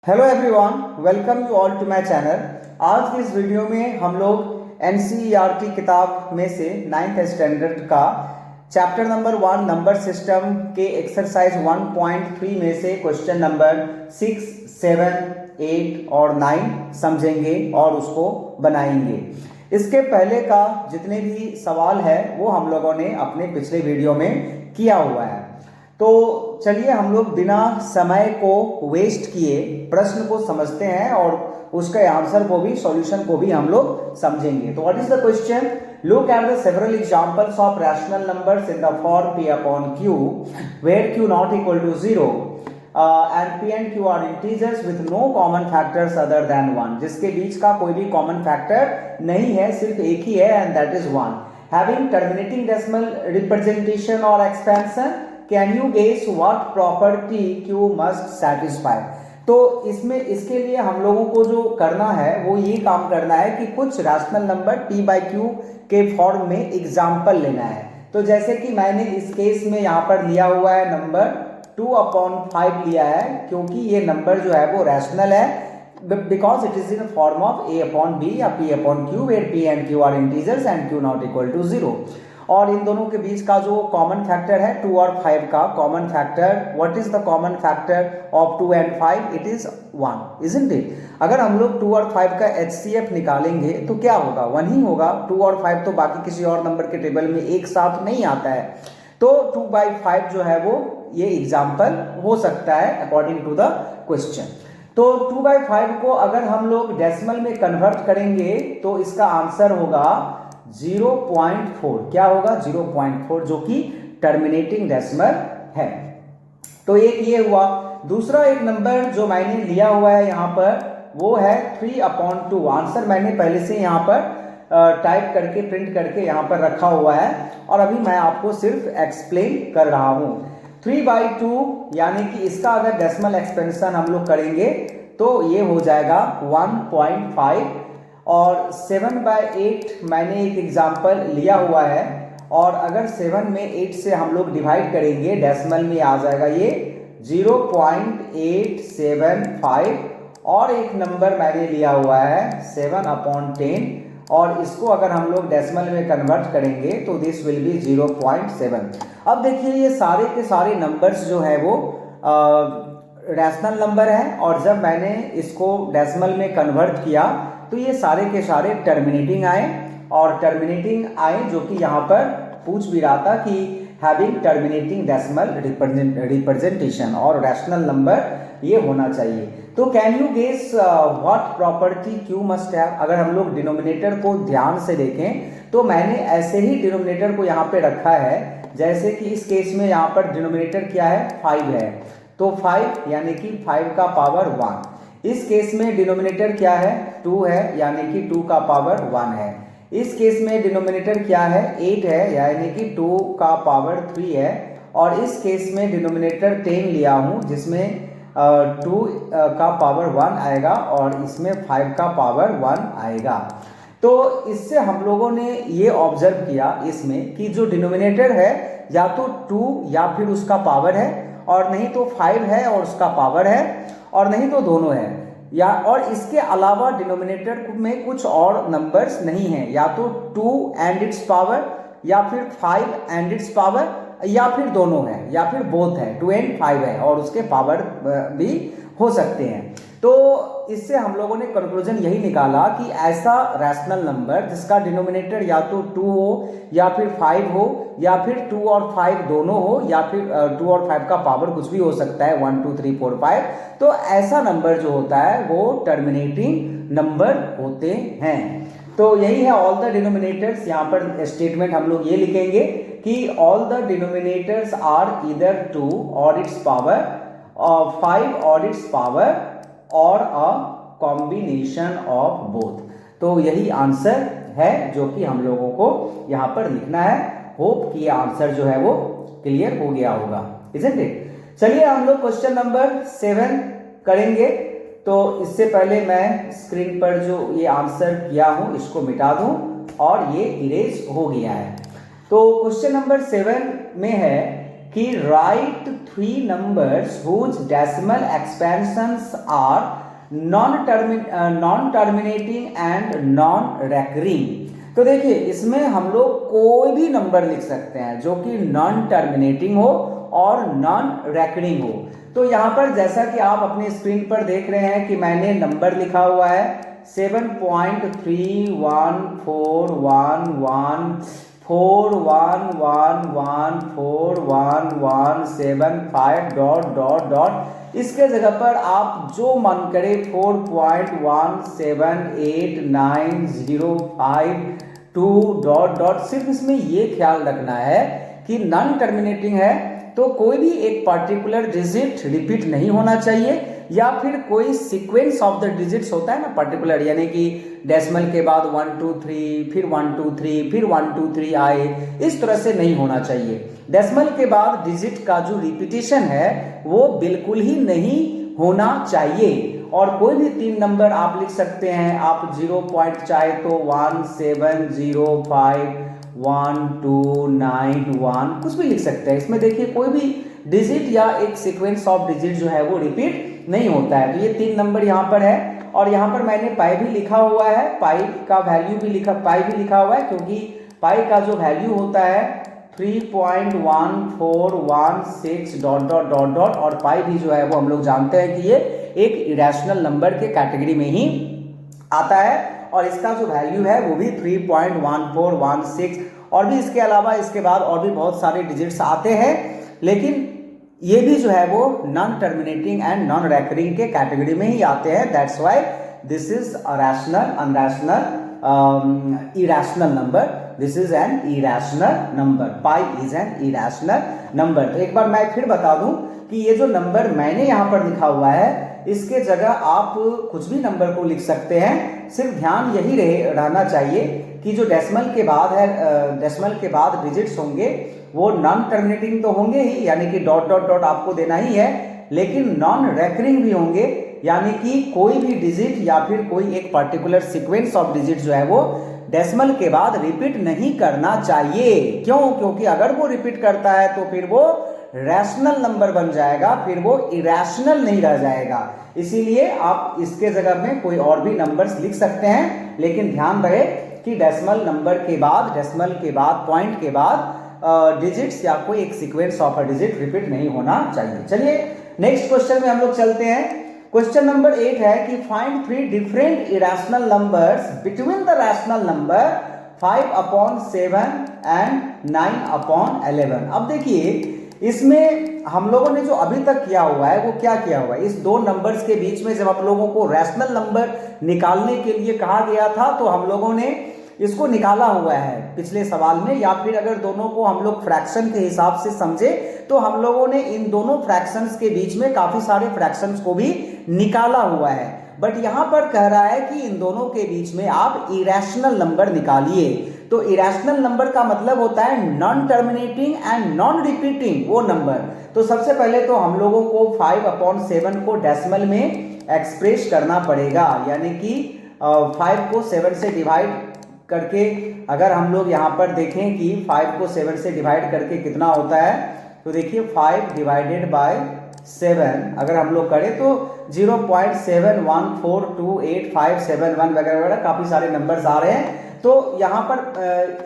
Hello everyone, welcome you all to my channel. आज की इस वीडियो में हम लोग एनसीईआरटी किताब में से 9th स्टैंडर्ड का चैप्टर नंबर 1 नंबर सिस्टम के एक्सरसाइज 1.3 में से क्वेश्चन नंबर 6, 7, 8 और 9 समझेंगे और उसको बनाएंगे। इसके पहले का जितने भी सवाल है वो हम लोगों ने अपने पिछले वीडियो में किया हुआ है। तो चलिए हम लोग बिना समय को वेस्ट किए प्रश्न को समझते हैं और उसके आंसर को भी, सॉल्यूशन को भी हम लोग समझेंगे। तो what is the question? Look at the several examples of rational numbers in the form p upon q where q not equal to 0 and p and q are integers with no common factors other than 1, जिसके बीच का कोई भी common factor नहीं है, सिर्फ एक ही है and that is 1। Having terminating decimal representation और expansion, can you guess what property Q must satisfy. तो इसमें इसके लिए हम लोगों को जो करना है वो ये काम करना है कि कुछ रैशनल नंबर p/q के फॉर्म में एग्जाम्पल लेना है। तो जैसे कि मैंने इस केस में यहाँ पर लिया हुआ है नंबर 2/5 लिया है, क्योंकि ये नंबर जो है वो रैशनल है because it is in a form of a/b या p/q where p and q are integers and q not equal to 0। और इन दोनों के बीच का जो कॉमन फैक्टर है 2 और 5 का common factor, what is the common factor of 2 and 5? It is 1, isn't it? अगर हम लोग 2 और 5 का HCF निकालेंगे तो क्या होगा? 1 ही होगा। 2 और 5 तो बाकी किसी और नंबर के टेबल में एक साथ नहीं आता है, तो 2/5 जो है वो ये एग्जाम्पल हो सकता है अकॉर्डिंग टू द क्वेश्चन। तो 2/5 को अगर हम लोग डेसिमल में कन्वर्ट करेंगे तो इसका आंसर होगा 0.4। क्या होगा? 0.4, जो कि टर्मिनेटिंग डेसिमल है। तो एक ये हुआ। दूसरा एक नंबर जो मैंने लिया हुआ है यहाँ पर वो है 3/2। आंसर मैंने पहले से यहाँ पर टाइप करके, प्रिंट करके यहाँ पर रखा हुआ है और अभी मैं आपको सिर्फ एक्सप्लेन कर रहा हूँ। 3/2 यानी कि इसका अगर डेसिमल एक्सपेंशन हम लोग करेंगे तो ये हो जाएगा 1.5। और 7/8 मैंने एक एग्जाम्पल लिया हुआ है और अगर 7 में 8 से हम लोग डिवाइड करेंगे डेसिमल में आ जाएगा ये 0.875। और एक नंबर मैंने लिया हुआ है 7/10 और इसको अगर हम लोग डेसिमल में कन्वर्ट करेंगे तो दिस विल बी 0.7। अब देखिए ये सारे के सारे नंबर्स जो है वो रैशनल नंबर है और जब मैंने इसको डेसिमल में कन्वर्ट किया तो ये सारे के सारे टर्मिनेटिंग आए और टर्मिनेटिंग आए जो कि यहाँ पर पूछ भी रहा था कि हैविंग टर्मिनेटिंग डेसिमल रिप्रेजेंटेशन और रैशनल नंबर ये होना चाहिए। तो can you guess what property Q must have? अगर हम लोग डिनोमिनेटर को ध्यान से देखें तो मैंने ऐसे ही डिनोमिनेटर को यहाँ पे रखा है जैसे कि इस केस में यहाँ पर डिनोमिनेटर क्या है? 5 है, तो 5 यानी कि 5 का पावर 1। इस केस में डिनोमिनेटर क्या है? 2 है यानी कि 2 का पावर 1 है। इस केस में डिनोमिनेटर क्या है? 8 है यानी कि 2 का पावर 3 है। और इस केस में डिनोमिनेटर 10 लिया हूं जिसमें 2 का पावर 1 आएगा और इसमें 5 का पावर 1 आएगा। तो इससे हम लोगों ने ये ऑब्जर्व किया इसमें कि जो डिनोमिनेटर है या तो 2 या फिर उसका पावर है और नहीं तो 5 है और उसका पावर है और नहीं तो दोनों है, या और इसके अलावा डिनोमिनेटर में कुछ और नंबर्स नहीं है, या तो 2 एंड इट्स पावर या फिर 5 एंड इट्स पावर या फिर दोनों है या फिर बोथ है, 2 एंड 5 है और उसके पावर भी हो सकते हैं। तो इससे हम लोगों ने कंक्लूजन यही निकाला कि ऐसा रैशनल नंबर जिसका डिनोमिनेटर या तो 2 हो या फिर 5 हो या फिर 2 और 5 दोनों हो या फिर 2 और 5 का पावर कुछ भी हो सकता है, 1 2 3 4 5, तो ऐसा नंबर जो होता है वो टर्मिनेटिंग नंबर होते हैं। तो यही है ऑल द डिनोमिनेटर्स। यहाँ पर स्टेटमेंट हम लोग ये लिखेंगे कि all the denominators are either 2 और इट्स पावर 5 और इट्स पावर और अ कॉम्बिनेशन ऑफ बोथ। तो यही आंसर है जो कि हम लोगों को यहाँ पर लिखना है। होप कि ये आंसर जो है वो क्लियर हो गया होगा, isn't it? चलिए हम लोग क्वेश्चन नंबर 7 करेंगे। तो इससे पहले मैं स्क्रीन पर जो ये आंसर किया हूं इसको मिटा दूं और ये इरेज हो गया है। तो क्वेश्चन नंबर 7 में है कि right 3 numbers whose decimal expansions are non terminating and non recurring. तो देखिए इसमें हम लोग कोई भी नंबर लिख सकते हैं जो कि नॉन टर्मिनेटिंग हो और नॉन रेकरिंग हो। तो यहाँ पर जैसा कि आप अपनी स्क्रीन पर देख रहे हैं कि मैंने नंबर लिखा हुआ है 7.3141141141175 डॉट इसके जगह पर आप जो मन करे 4.178905 सिर्फ इसमें ये ख्याल रखना है कि नॉन टर्मिनेटिंग है तो कोई भी एक पर्टिकुलर डिजिट रिपीट नहीं होना चाहिए, या फिर कोई सीक्वेंस ऑफ द डिजिट्स होता है ना पर्टिकुलर, यानी कि डेसिमल के बाद 1 2 3 फिर 1 2 3 फिर 1 2 3 आए, इस तरह से नहीं होना चाहिए। डेसिमल के बाद डिजिट का जो रिपीटेशन है वो बिल्कुल ही नहीं होना चाहिए। और कोई भी 3 नंबर आप लिख सकते हैं, आप 0 पॉइंट चाहे तो 17051291 कुछ भी लिख सकते हैं। इसमें देखिए कोई भी डिजिट या एक सीक्वेंस ऑफ डिजिट जो है वो रिपीट नहीं होता है। तो ये 3 नंबर यहाँ पर है, और यहाँ पर मैंने पाई भी लिखा हुआ है, पाई का वैल्यू भी लिखा हुआ है, क्योंकि पाई का जो वैल्यू होता है 3.1416 डॉट और पाई भी जो है वो हम लोग जानते हैं कि ये एक इरेशनल नंबर के कैटेगरी में ही आता है, और इसका जो वैल्यू है वो भी 3.1416। और भी इसके अलावा इसके बाद और भी बहुत सारे डिजिट्स आते हैं, लेकिन ये भी जो है वो non terminating and non recurring के कैटेगरी में ही आते हैं। That's why this is a rational, unrational, irrational number. This is an irrational number, pi is an irrational number. तो एक बार मैं फिर बता दूं कि ये जो नंबर मैंने यहाँ पर लिखा हुआ है इसके जगह आप कुछ भी नंबर को लिख सकते हैं। सिर्फ ध्यान यही रहना चाहिए कि जो डेसिमल के बाद है, डेसिमल के बाद डिजिट्स होंगे वो नॉन टर्मिनेटिंग तो होंगे ही, यानी कि डॉट आपको देना ही है, लेकिन नॉन रेकरिंग भी होंगे, यानी कि कोई भी डिजिट या फिर कोई एक पर्टिकुलर सीक्वेंस ऑफ डिजिट जो है वो डेसिमल के बाद रिपीट नहीं करना चाहिए। क्यों? क्योंकि अगर वो रिपीट करता है तो फिर वो रैशनल नंबर बन जाएगा, फिर वो इरेशनल नहीं रह जाएगा। इसीलिए आप इसके जगह में कोई और भी नंबर्स लिख सकते हैं, लेकिन ध्यान रहे कि डेसिमल नंबर के बाद, डेसिमल के बाद, पॉइंट के बाद डिजिट्स या कोई एक sequence of a digit repeat नहीं होना चाहिए। चलिए नेक्स्ट क्वेश्चन में हम लोग चलते हैं। क्वेश्चन नंबर 8 है कि find 3 different irrational numbers between the rational number 5/7 and 9/11। अब देखिए इसमें हम लोगों ने जो अभी तक किया हुआ है वो क्या किया हुआ है, इस दो नंबर्स के बीच में जब आप लोगों को रैशनल नंबर निकालने के लिए कहा गया था तो हम लोगों ने इसको निकाला हुआ है पिछले सवाल में, या फिर अगर दोनों को हम लोग फ्रैक्शन के हिसाब से समझे तो हम लोगों ने इन दोनों फ्रैक्शंस के बीच में काफी सारे फ्रैक्शंस को भी निकाला हुआ है। बट यहां पर कह रहा है कि इन दोनों के बीच में आप इरेशनल नंबर निकालिए। तो इरेशनल नंबर का मतलब होता है non terminating and non repeating वो नंबर। तो सबसे पहले तो हम लोगों को 5/7 को डेसिमल में एक्सप्रेस करना पड़ेगा, यानी कि 5 को 7 से डिवाइड करके अगर हम लोग यहाँ पर देखें कि 5 को 7 से डिवाइड करके कितना होता है, तो देखिए 5 डिवाइडेड बाय 7 अगर हम लोग करें तो 0.7142857 वगैरह वगैरह काफी सारे नंबर्स आ रहे हैं। तो यहाँ पर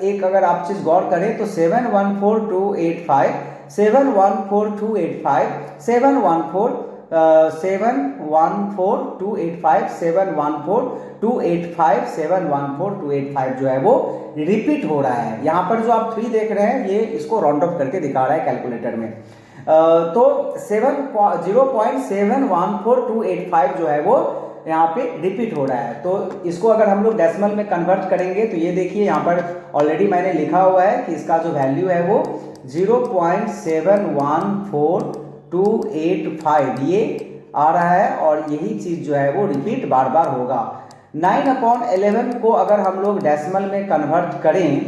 एक अगर आप चीज गौर करें तो 714285714 714285714 जो है वो रिपीट हो रहा है। यहाँ पर जो आप 3 देख रहे हैं ये इसको राउंड ऑफ करके दिखा रहा है कैलकुलेटर में। तो 0.714285 जो है वो यहाँ पे रिपीट हो रहा है। तो इसको अगर हम लोग डेसिमल में कन्वर्ट करेंगे तो ये देखिए यहाँ पर ऑलरेडी मैंने लिखा हुआ है कि इसका जो वैल्यू है वो 0.714285 ये आ रहा है, और यही चीज जो है वो रिपीट बार बार होगा। 9/11 को अगर हम लोग डेसिमल में कन्वर्ट करें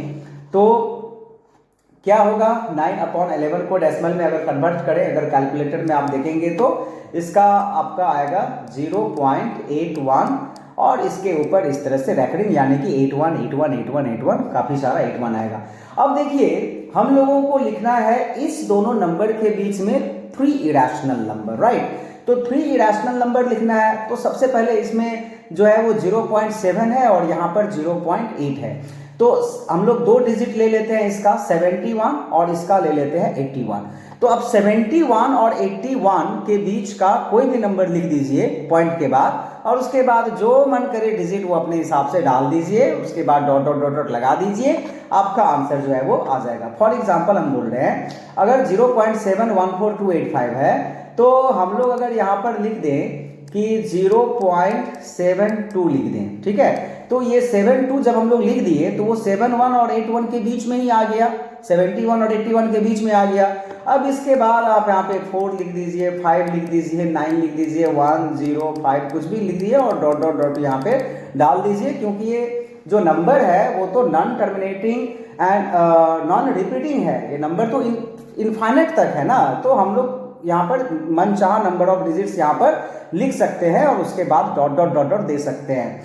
तो क्या होगा, 9/11 को डेसिमल में अगर कन्वर्ट करें, अगर कैलकुलेटर में आप देखेंगे तो इसका आपका आएगा 0.81 और इसके ऊपर इस तरह से रेकरिंग, यानी कि 81 81 81 81 काफी सारा 81 आएगा। अब देखिए हम लोगों को लिखना है इस दोनों नंबर के बीच में 3 इरेशनल नंबर, राइट। तो 3 इरेशनल नंबर लिखना है। तो सबसे पहले इसमें जो है वो 0.7 है और यहाँ पर 0.8 है। तो हम लोग 2 डिजिट ले लेते हैं, इसका 71 और इसका ले लेते हैं 81। तो अब 71 और 81 के बीच का कोई भी नंबर लिख दीजिए पॉइंट के बाद, और उसके बाद जो मन करे डिजिट वो अपने हिसाब से डाल दीजिए, उसके बाद डॉट डॉट डॉट डॉट लगा दीजिए, आपका आंसर जो है वो आ जाएगा। फॉर एग्जांपल हम बोल रहे हैं अगर 0.714285 है, तो हम लोग अगर यहाँ पर लिख दें कि 0.72 लिख दें, ठीक है। तो ये 72 जब हम लोग लिख दिए तो वो 71 और 81 के बीच में ही आ गया, 71 और 81 के बीच में आ गया। अब इसके बाद आप यहाँ पे 4 लिख दीजिए, 5 लिख दीजिए, 9 लिख दीजिए, 1 0 5 कुछ भी लिख दीजिए और डॉट डॉट डॉट यहाँ पे डाल दीजिए, क्योंकि ये जो नंबर है वो तो non terminating and non repeating है। ये नंबर तो इनफाइनाइट तक है ना, तो हम लोग यहाँ पर मनचाहा नंबर ऑफ डिजिट्स यहाँ पर लिख सकते हैं और उसके बाद डॉट डॉट डॉट डॉट दे सकते हैं।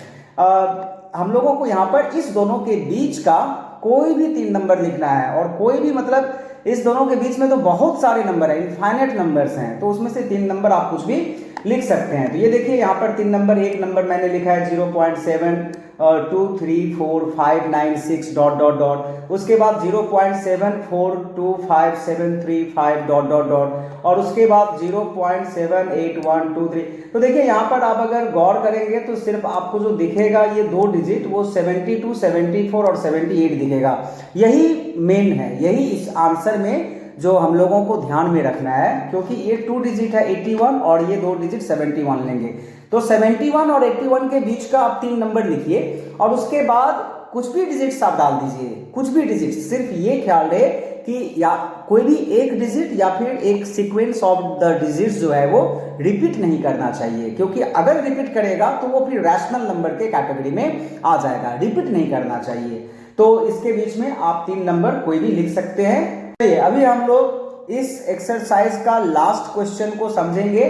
हम लोगों को यहाँ पर इस दोनों के बीच का कोई भी 3 नंबर लिखना है, और कोई भी मतलब इस दोनों के बीच में तो बहुत सारे नंबर हैं, इनफाइनाइट नंबर्स हैं, तो उसमें से 3 नंबर आप कुछ भी लिख सकते हैं। तो ये देखिए यहाँ पर 3 नंबर, एक नंबर मैंने लिखा है 0.723596 डॉट डॉट डॉट, उसके बाद 0.742573 डॉट डॉट डॉट, और उसके बाद 0.78123। तो देखिए यहाँ पर आप अगर गौर करेंगे तो सिर्फ आपको जो दिखेगा ये 2 डिजिट वो 72, 74 और 78 दिखेगा। यही मेन है, यही इस आंसर में जो हम लोगों को ध्यान में रखना है, क्योंकि ये 2 डिजिट है 81 और ये 2 डिजिट 71 लेंगे। तो 71 और 81 के बीच का आप 3 नंबर लिखिए और उसके बाद कुछ भी डिजिट्स आप डाल दीजिए, कुछ भी डिजिट। सिर्फ ये ख्याल रहे कि या कोई भी एक डिजिट या फिर एक सीक्वेंस ऑफ द डिजिट्स जो है वो रिपीट नहीं करना चाहिए, क्योंकि अगर रिपीट करेगा तो वो फिर रैशनल नंबर के कैटेगरी में आ जाएगा। रिपीट नहीं करना चाहिए। तो इसके बीच में आप 3 नंबर कोई भी लिख सकते हैं। अभी हम लोग इस एक्सरसाइज का लास्ट क्वेश्चन को समझेंगे,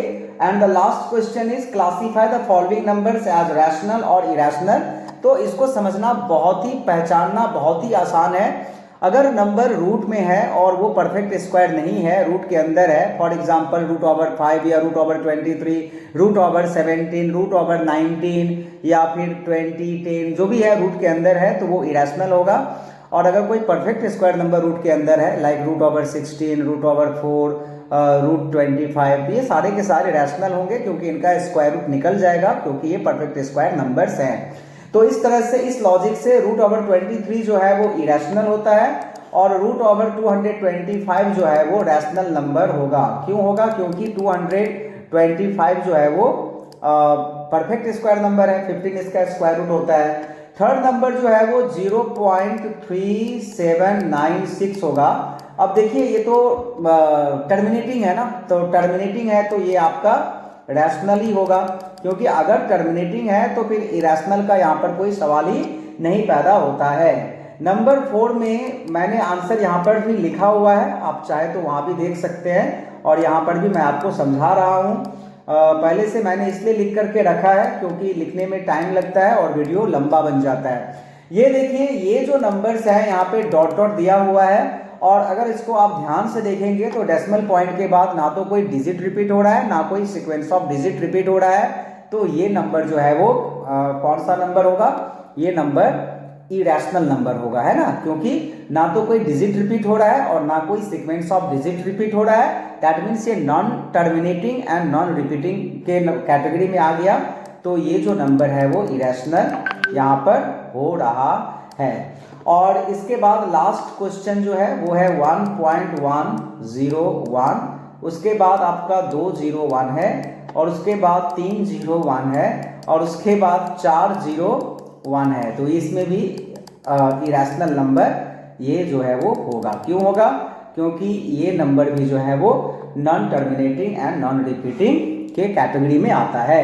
and the last question is classify the following numbers as rational और इरेशनल। तो इसको समझना बहुत ही, पहचानना बहुत ही आसान है। अगर नंबर रूट में है और वो परफेक्ट स्क्वायर नहीं है, रूट के अंदर है, फॉर एग्जांपल √5 या √23, √17, √19 या फिर 20, 10 जो भी है रूट के अंदर है तो वो इरेशनल होगा। और अगर कोई परफेक्ट स्क्वायर नंबर रूट के अंदर है लाइक √16, √4, √25, ये सारे के सारे रैशनल होंगे, क्योंकि इनका स्क्वायर रूट निकल जाएगा, क्योंकि ये परफेक्ट स्क्वायर नंबर्स हैं। तो इस तरह से, इस लॉजिक से √23 जो है वो इरेशनल होता है और √225 जो है वो रैशनल नंबर होगा। क्यों होगा? क्योंकि 225 जो है वो परफेक्ट स्क्वायर नंबर है, 15 इसका स्क्वायर रूट होता है। थर्ड नंबर जो है वो 0.3796 होगा। अब देखिए ये तो टर्मिनेटिंग है ना, तो टर्मिनेटिंग है तो ये आपका रैशनल ही होगा, क्योंकि अगर टर्मिनेटिंग है तो फिर इरेशनल का यहाँ पर कोई सवाल ही नहीं पैदा होता है। नंबर 4 में मैंने आंसर यहाँ पर भी लिखा हुआ है, आप चाहे तो वहाँ भी देख सकते हैं, और यहाँ पर भी मैं आपको समझा रहा हूँ। पहले से मैंने इसलिए लिख करके रखा है क्योंकि लिखने में टाइम लगता है और वीडियो लंबा बन जाता है। ये देखिए, ये जो नंबर्स हैं यहाँ पे डॉट डॉट दिया हुआ है, और अगर इसको आप ध्यान से देखेंगे तो डेसिमल पॉइंट के बाद ना तो कोई डिजिट रिपीट हो रहा है, ना कोई सीक्वेंस ऑफ डिजिट रिपीट हो रहा है। तो ये नंबर जो है वो कौन सा नंबर होगा? ये नंबर इरेशनल नंबर होगा, है ना, क्योंकि ना तो कोई डिजिट रिपीट हो रहा है और ना कोई सीक्वेंस ऑफ डिजिट रिपीट हो रहा है। दैट मीन्स ये non terminating and non repeating के कैटेगरी में आ गया। तो ये जो नंबर है वो इरेशनल यहाँ पर हो रहा है। और इसके बाद लास्ट क्वेश्चन जो है वो है 1.101, उसके बाद आपका 201 है, और उसके बाद 301 है, और उसके बाद 401 है। तो इसमें भी इरेशनल नंबर ये जो है वो होगा। क्यों होगा? क्योंकि ये नंबर भी जो है वो non terminating and non repeating के कैटेगरी में आता है।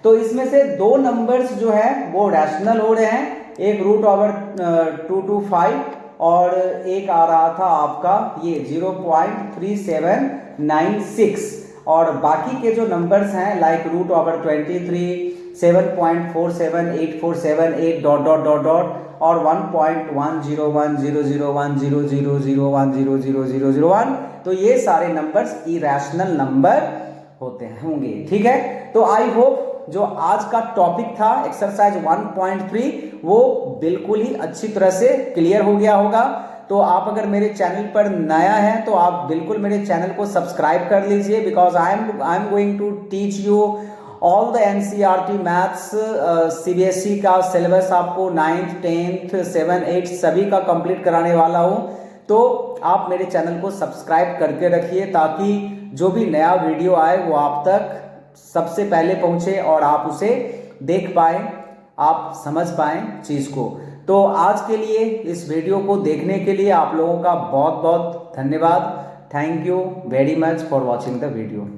तो इसमें से 2 नंबर्स जो है वो रैशनल हो रहे हैं, एक √225 और एक आ रहा था आपका ये 0.3796, और बाकी के जो नंबर्स हैं like √23, 7.47847 8 dot dot dot dot, और 1.1010001000100001, तो ये सारे नंबर्स इरेशनल नंबर होते होंगे। ठीक है, तो आई होप जो आज का टॉपिक था एक्सरसाइज 1.3 वो बिल्कुल ही अच्छी तरह से क्लियर हो गया होगा। तो आप अगर मेरे चैनल पर नया है तो आप बिल्कुल मेरे चैनल को सब्सक्राइब कर लीजिए, because I am going to teach you all the NCERT maths. CBSE का सिलेबस आपको 9th 10th 7 8 सभी का कंप्लीट कराने वाला हूं। तो आप मेरे चैनल को सब्सक्राइब करके रखिए ताकि जो भी नया वीडियो आए वो आप तक सबसे पहले पहुंचे और आप उसे देख पाए, आप समझ पाए चीज को। तो आज के लिए इस वीडियो को देखने के लिए आप लोगों का बहुत बहुत धन्यवाद। Thank you very much for watching the video.